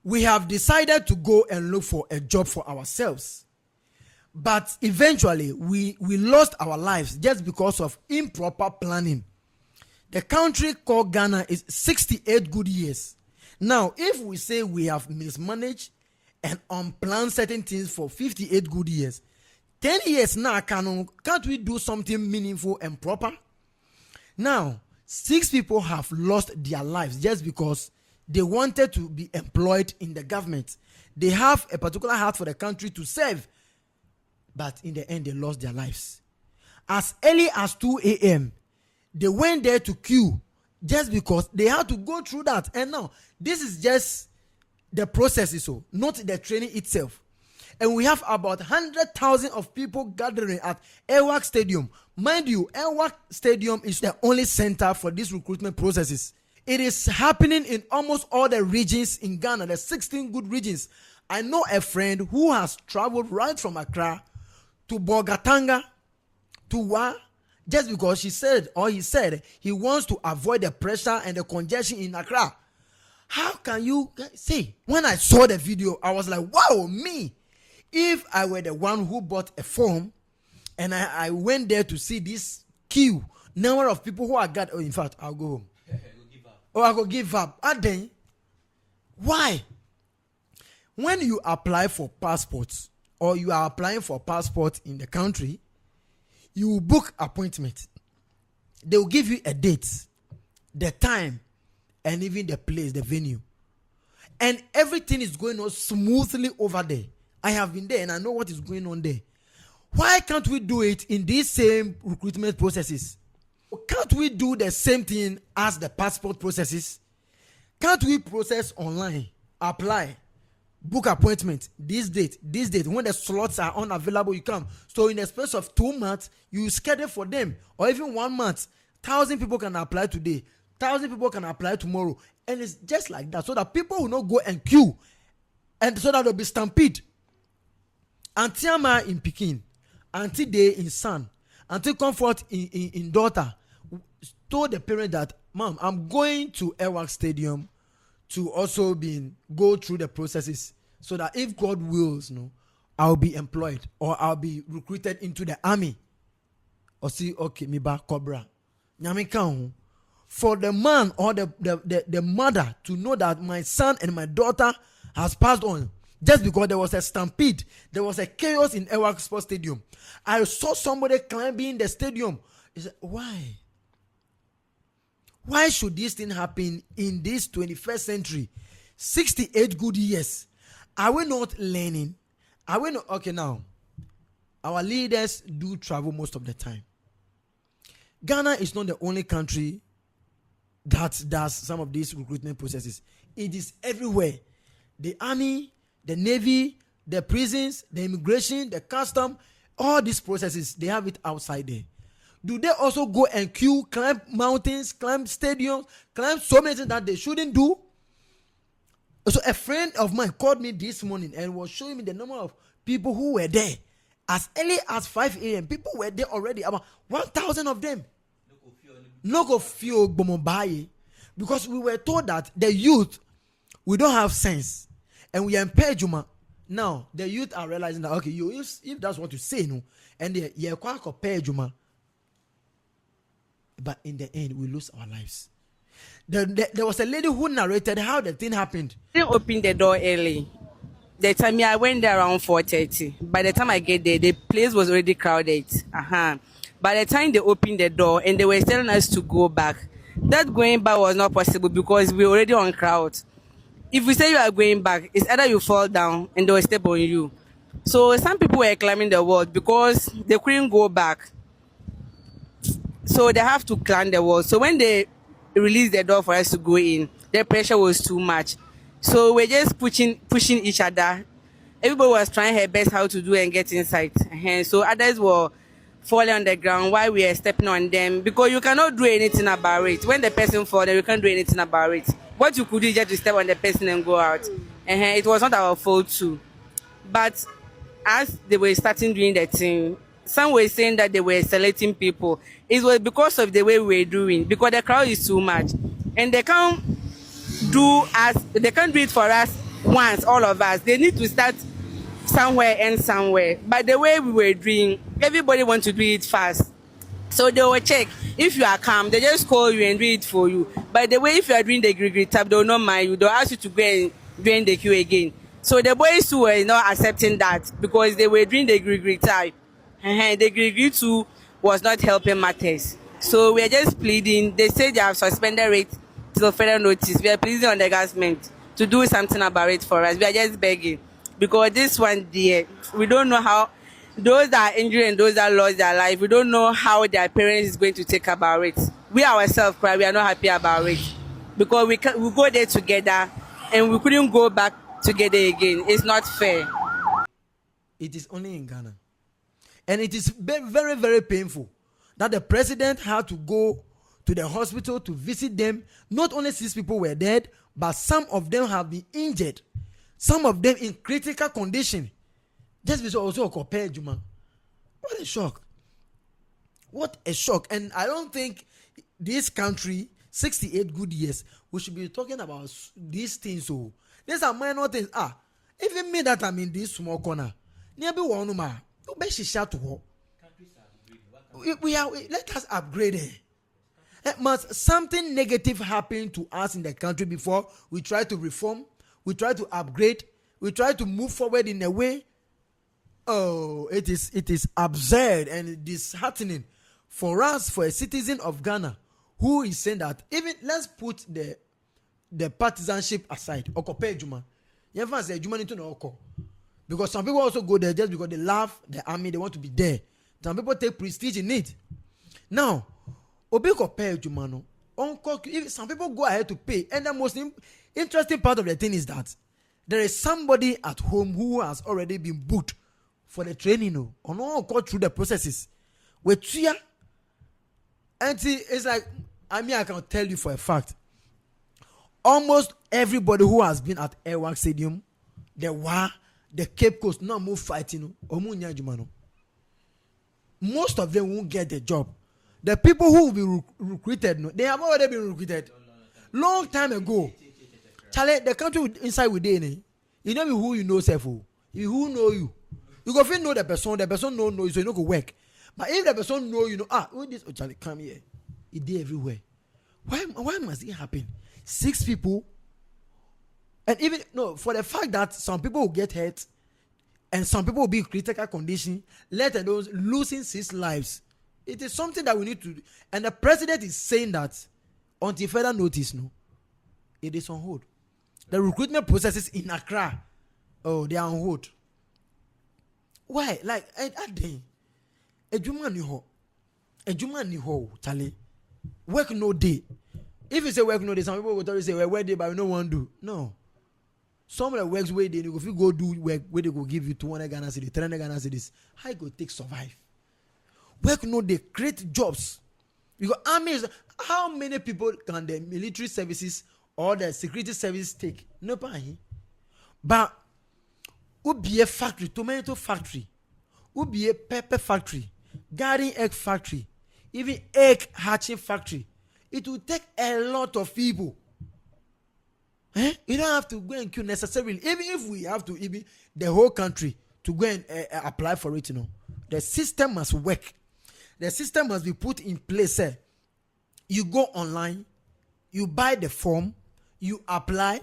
we have decided to go and look for a job for ourselves. But eventually, we lost our lives just because of improper planning. The country called Ghana is 68 good years. Now, if we say we have mismanaged and unplanned certain things for 58 good years, 10 years now, can't we do something meaningful and proper? Now, 6 people have lost their lives just because they wanted to be employed in the government. They have a particular heart for the country to serve, but in the end, they lost their lives. As early as 2 a.m., they went there to queue just because they had to go through that. And now, this is just the process, so not the training itself. And we have about 100,000 of people gathering at Elwak Stadium. Mind you, Elwak Stadium is the only center for these recruitment processes. It is happening in almost all the regions in Ghana, the 16 good regions. I know a friend who has traveled right from Accra to Bogatanga to Wa, just because he said he wants to avoid the pressure and the congestion in Accra. How can you see? When I saw the video, I was like, wow, me. If I were the one who bought a form and I went there to see this queue, number of people who are gathered, in fact, I'll go home. Or I'll go give up. And then, why? When you apply for passports or you are applying for passport in the country, you book appointment. They will give you a date, the time, and even the place, the venue. And everything is going on smoothly over there. I have been there and I know what is going on there. Why can't we do it in these same recruitment processes? Can't we do the same thing as the passport processes? Can't we process online, apply, book appointment, this date, when the slots are unavailable, you come. So in the space of 2 months, you schedule for them, or even 1 month, 1,000 people can apply today, 1,000 people can apply tomorrow, and it's just like that, so that people will not go and queue, and so that there will be stampede. Auntie Ama in Pekin, Auntie Day in son, Auntie Comfort in daughter, told the parent that, Mom, I'm going to Elwak Stadium to also go through the processes, so that if God wills, I'll be employed or I'll be recruited into the army. Or see, okay, me ba cobra. For the man or the mother to know that my son and my daughter has passed on, just because there was a stampede, there was a chaos in Elwak Sports Stadium. I saw somebody climbing the stadium. He said, why? Why should this thing happen in this 21st century? 68 good years. Are we not learning? Are we not? Okay, now, our leaders do travel most of the time. Ghana is not the only country that does some of these recruitment processes. It is everywhere. The army, the navy, the prisons, the immigration, the custom, all these processes, they have it outside there. Do they also go and queue, climb mountains, climb stadiums, climb so many things that they shouldn't do? So a friend of mine called me this morning and was showing me the number of people who were there. As early as 5 a.m., people were there already, about 1,000 of them. No go feel Bomobaye, because we were told that the youth, we don't have sense, and we are impaired Juma. Now the youth are realizing that, okay, if that's what you say, and they are quite compared Juma. But in the end, we lose our lives. There was a lady who narrated how the thing happened. They opened the door early. The time I went there around 4:30. By the time I get there, the place was already crowded. By the time they opened the door and they were telling us to go back, that going back was not possible because we were already on crowd. If we say you are going back, it's either you fall down and they will step on you. So some people were climbing the wall because they couldn't go back. So they have to climb the wall. So when they released the door for us to go in, the pressure was too much. So we're just pushing each other. Everybody was trying her best how to do and get inside. So others were falling on the ground while we were stepping on them, because you cannot do anything about it. When the person falls, you can't do anything about it. What you could do is just to step on the person and go out. It was not our fault too. But as they were starting doing the thing, some were saying that they were selecting people. It was because of the way we were doing, because the crowd is too much. And they can't do it for us once, all of us. They need to start somewhere and somewhere. But the way we were doing, everybody wants to do it fast. So they will check. If you are calm, they just call you and do it for you. By the way, if you are doing the green tab, they will not mind you. They'll ask you to go and join the queue again. So the boys who were not accepting that because they were doing the green tab, the green too was not helping matters. So we are just pleading. They say they have suspended it till further notice. We are pleading on the government to do something about it for us. We are just begging because this one, dear, we don't know how. Those that are injured and those that lost their life, we don't know how their parents is going to take about it. We ourselves, we are not happy about it because we go there together and we couldn't go back together again. It's not fair. It is only in Ghana, and it is very, very painful that the president had to go to the hospital to visit them. Not only 6 people were dead, but some of them have been injured, some of them in critical condition. Just because also compare Juma. What a shock. What a shock. And I don't think this country, 68 good years, we should be talking about these things. So these are minor things. Even me that I'm in this small corner. Let us upgrade it. Must something negative happen to us in the country before we try to reform, we try to upgrade, we try to move forward in a way. Oh, it is absurd and disheartening for us, for a citizen of Ghana who is saying that. Even let's put the partisanship aside. Okope Juma. You never say Juma into no oko. Because some people also go there just because they love the army, they want to be there. Some people take prestige in it. Now, Obi Kope Juma no. Some people go ahead to pay. And the most interesting part of the thing is that there is somebody at home who has already been booked for the training, or not go through the processes. With Tia, and it's like, I can tell you for a fact, almost everybody who has been at Elwak Stadium, the Cape Coast, not move fighting, most of them won't get the job. The people who will be recruited, they have already been recruited long time ago. Charlie, the country inside within, you know who you know, self, who know you. You go fit know the person know you, so you no go work. But if the person know you know, who this Charlie come here, it dey everywhere. Why must it happen? 6 people, and even no, for the fact that some people will get hurt, and some people will be in critical condition, let alone losing 6 lives. It is something that we need to do. And the president is saying that until further notice, no, it is on hold. The recruitment processes in Accra, they are on hold. Why? Like, at day, a Juma ni ho, Charlie. Work no day. If you say work no day, some people will always say, well, work day, but we don't want to do. No. Some of the works where they if you go do work where they go give you 200 Ghana cedis, 300 Ghana cedis, how you go take survive? Work no day, create jobs. Because army how many people can the military services or the security service take? No, but would be a factory, tomato factory, would be a pepper factory, garden egg factory, even egg hatching factory. It will take a lot of people. You don't have to go and queue necessarily. Even if we have to, even the whole country to go and apply for it, the system must work. The system must be put in place. You go online, you buy the form, you apply.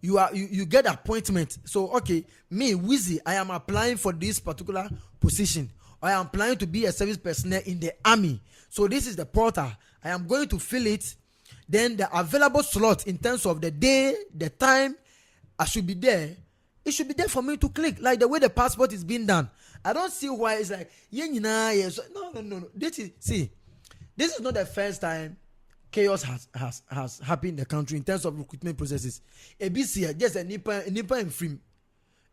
You get appointment. So okay, me Wizzy, I am applying for this particular position. I am applying to be a service personnel in the army. So this is the portal. I am going to fill it. Then the available slot in terms of the day, the time, I should be there. It should be there for me to click, like the way the passport is being done. I don't see why it's like no. This is not the first time chaos has happened in the country in terms of recruitment processes. ABC, just a Nipa and free.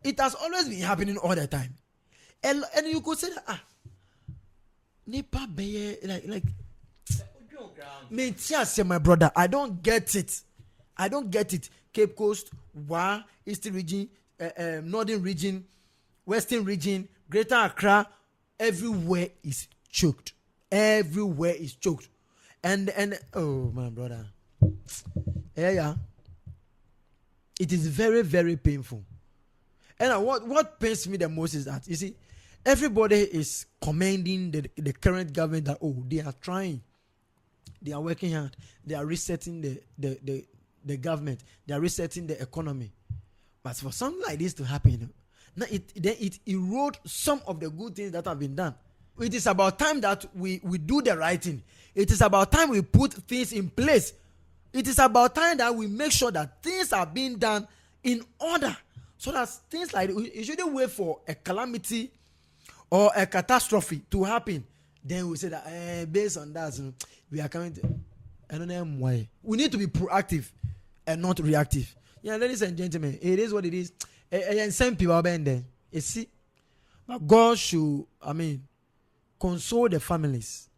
It has always been happening all the time. And you could say that, Nipa be like me, my brother, I don't get it. Cape Coast, Eastern region, Northern region, Western region, Greater Accra, everywhere is choked. And oh my brother, yeah, It is very, very painful. And what pains me the most is that, you see, everybody is commending the current government that, oh, they are trying, they are working hard, they are resetting the government, they are resetting the economy. But for something like this to happen, now it erodes some of the good things that have been done. It is about time that we do the right thing. It is about time we put things in place. It is about time that we make sure that things are being done in order, so that things like, you shouldn't wait for a calamity or a catastrophe to happen. Then we say that based on that, we are coming to, I don't know why. We need to be proactive and not reactive. Yeah, ladies and gentlemen, it is what it is. And some people are been there. You see, but God should, console the families.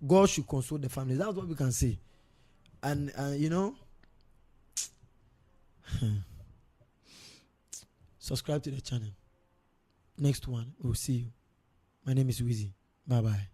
God should console the families. That's what we can say. And subscribe to the channel. Next one, we'll see you. My name is Wizzy. Bye bye.